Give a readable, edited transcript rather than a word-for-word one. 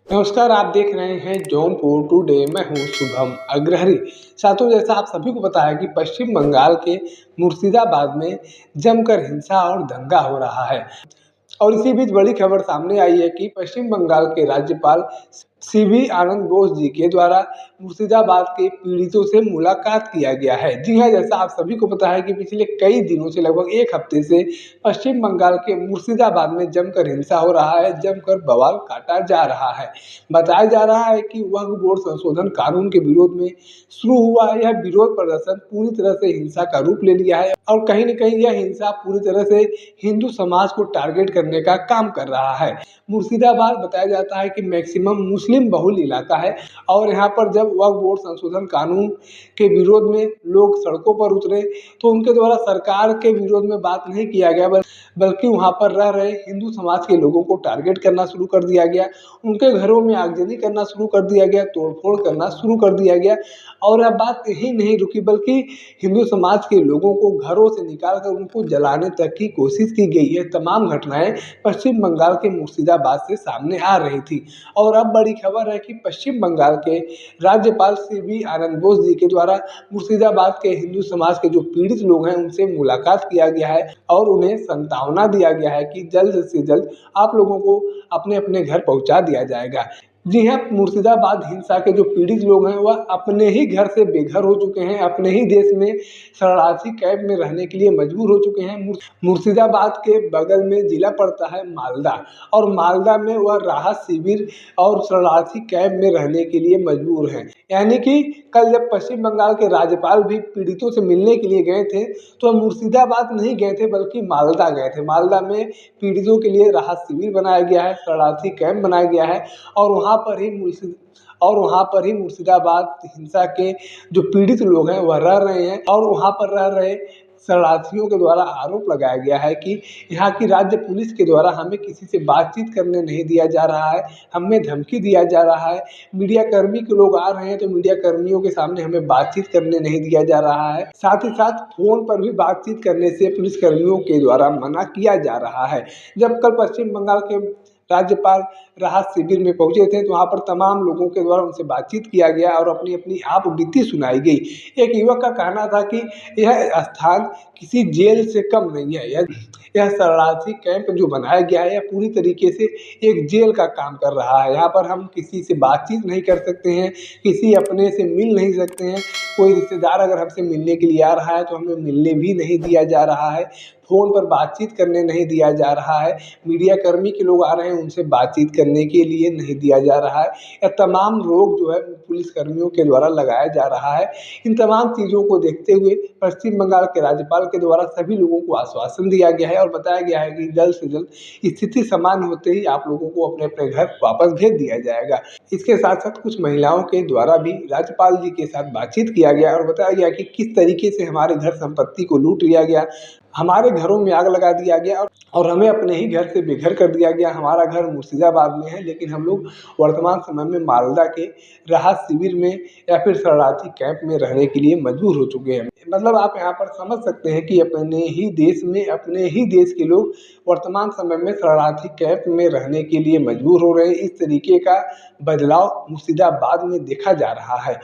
नमस्कार, आप देख रहे हैं जौनपुर टुडे। मैं हूं शुभम अग्रहरी। साथियों, जैसा आप सभी को पता है कि पश्चिम बंगाल के मुर्शिदाबाद में जमकर हिंसा और दंगा हो रहा है और इसी बीच बड़ी खबर सामने आई है कि पश्चिम बंगाल के राज्यपाल सीवी आनंद बोस जी के द्वारा मुर्शिदाबाद के पीड़ितों से मुलाकात किया गया है। जी हाँ, जैसा आप सभी को पता है कि पिछले कई दिनों से लगभग एक हफ्ते से पश्चिम बंगाल के मुर्शिदाबाद में जमकर हिंसा हो रहा है, जमकर बवाल काटा जा रहा है। बताया जा रहा है कि वक्फ बोर्ड संशोधन कानून के विरोध में शुरू हुआ यह विरोध प्रदर्शन पूरी तरह से हिंसा का रूप ले लिया है और कहीं न कहीं यह हिंसा पूरी तरह से हिंदू समाज को टारगेट करने का काम कर रहा है। मुर्शिदाबाद बताया जाता है कि मैक्सिमम मुस्लिम बहुल इलाका है और यहाँ पर जब वक्फ बोर्ड संशोधन कानून के विरोध में लोग सड़कों पर उतरे तो उनके द्वारा सरकार के विरोध में बात नहीं किया गया, बल्कि वहाँ पर रह रहे हिंदू समाज के लोगों को टारगेट करना शुरू कर दिया गया। उनके घरों में आगजनी करना शुरू कर दिया गया, तोड़फोड़ करना शुरू कर दिया गया और अब बात यही नहीं रुकी, बल्कि हिंदू समाज के लोगों को घरों से निकाल कर उनको जलाने तक की कोशिश की गई। है तमाम घटनाएं पश्चिम बंगाल के मुर्शिदाबाद से सामने आ रही थी और अब बड़ी खबर है कि पश्चिम बंगाल के राज्यपाल सीवी आनंद बोस जी के द्वारा मुर्शिदाबाद के हिंदू समाज के जो पीड़ित लोग हैं उनसे मुलाकात किया गया है और उन्हें सांत्वना दिया गया है कि जल्द से जल्द आप लोगों को अपने अपने घर पहुंचा दिया जाएगा। जी हाँ, मुर्शिदाबाद हिंसा के जो पीड़ित लोग हैं वह अपने ही घर से बेघर हो चुके हैं, अपने ही देश में शरणार्थी कैंप में रहने के लिए मजबूर हो चुके हैं। मुर्शिदाबाद के बगल में जिला पड़ता है मालदा और मालदा में वह राहत शिविर और शरणार्थी कैंप में रहने के लिए मजबूर हैं। यानी कि कल जब पश्चिम बंगाल के राज्यपाल भी पीड़ितों से मिलने के लिए गए थे तो मुर्शिदाबाद नहीं गए थे बल्कि मालदा गए थे। मालदा में पीड़ितों के लिए राहत शिविर बनाया गया है, शरणार्थी कैंप बनाया गया है और वहाँ पर ही मुर्शिदाबाद हिंसा के जो पीड़ित लोग हैं वह रह रहे हैं और वहाँ पर रह रहे शरणार्थियों के द्वारा आरोप लगाया गया है कि यहाँ की राज्य पुलिस के द्वारा हमें किसी से बातचीत करने नहीं दिया जा रहा है, हमें धमकी दिया जा रहा है। मीडिया कर्मी के लोग आ रहे हैं तो मीडिया कर्मियों के सामने हमें बातचीत करने नहीं दिया जा रहा है। साथ ही साथ फोन पर भी बातचीत करने से पुलिस कर्मियों के द्वारा मना किया जा रहा है। जब कल पश्चिम बंगाल के राज्यपाल राहत शिविर में पहुंचे थे तो वहाँ पर तमाम लोगों के द्वारा उनसे बातचीत किया गया और अपनी अपनी आप बीती सुनाई गई। एक युवक का कहना था कि यह स्थान किसी जेल से कम नहीं है, यह शरणार्थी कैंप जो बनाया गया है यह पूरी तरीके से एक जेल का काम कर रहा है। यहाँ पर हम किसी से बातचीत नहीं कर सकते हैं, किसी अपने से मिल नहीं सकते हैं, कोई रिश्तेदार अगर हमसे मिलने के लिए आ रहा है तो हमें मिलने भी नहीं दिया जा रहा है, फ़ोन पर बातचीत करने नहीं दिया जा रहा है, मीडिया कर्मी के लोग आ रहे हैं उनसे बातचीत करने के लिए नहीं दिया जा रहा है। यह तमाम रोक जो है पुलिस कर्मियों के द्वारा लगाया जा रहा है। इन तमाम चीज़ों को देखते हुए पश्चिम बंगाल के राज्यपाल के द्वारा सभी लोगों को आश्वासन दिया गया है और बताया गया है कि जल्द से जल्द स्थिति सामान्य होते ही आप लोगों को अपने अपने घर वापस भेज दिया जाएगा। इसके साथ साथ कुछ महिलाओं के द्वारा भी राज्यपाल जी के साथ बातचीत किया गया और बताया गया कि किस तरीके से हमारे घर संपत्ति को लूट लिया गया, हमारे घरों में आग लगा दिया गया और हमें अपने ही घर से बेघर कर दिया गया। हमारा घर मुर्शिदाबाद में है लेकिन हम लोग वर्तमान समय में मालदा के राहत शिविर में या फिर शरणार्थी कैंप में रहने के लिए मजबूर हो चुके हैं। मतलब आप यहाँ पर समझ सकते हैं कि अपने ही देश में अपने ही देश के लोग वर्तमान समय में शरणार्थी कैंप में रहने के लिए मजबूर हो रहे हैं। इस तरीके का बदलाव मुर्शिदाबाद में देखा जा रहा है।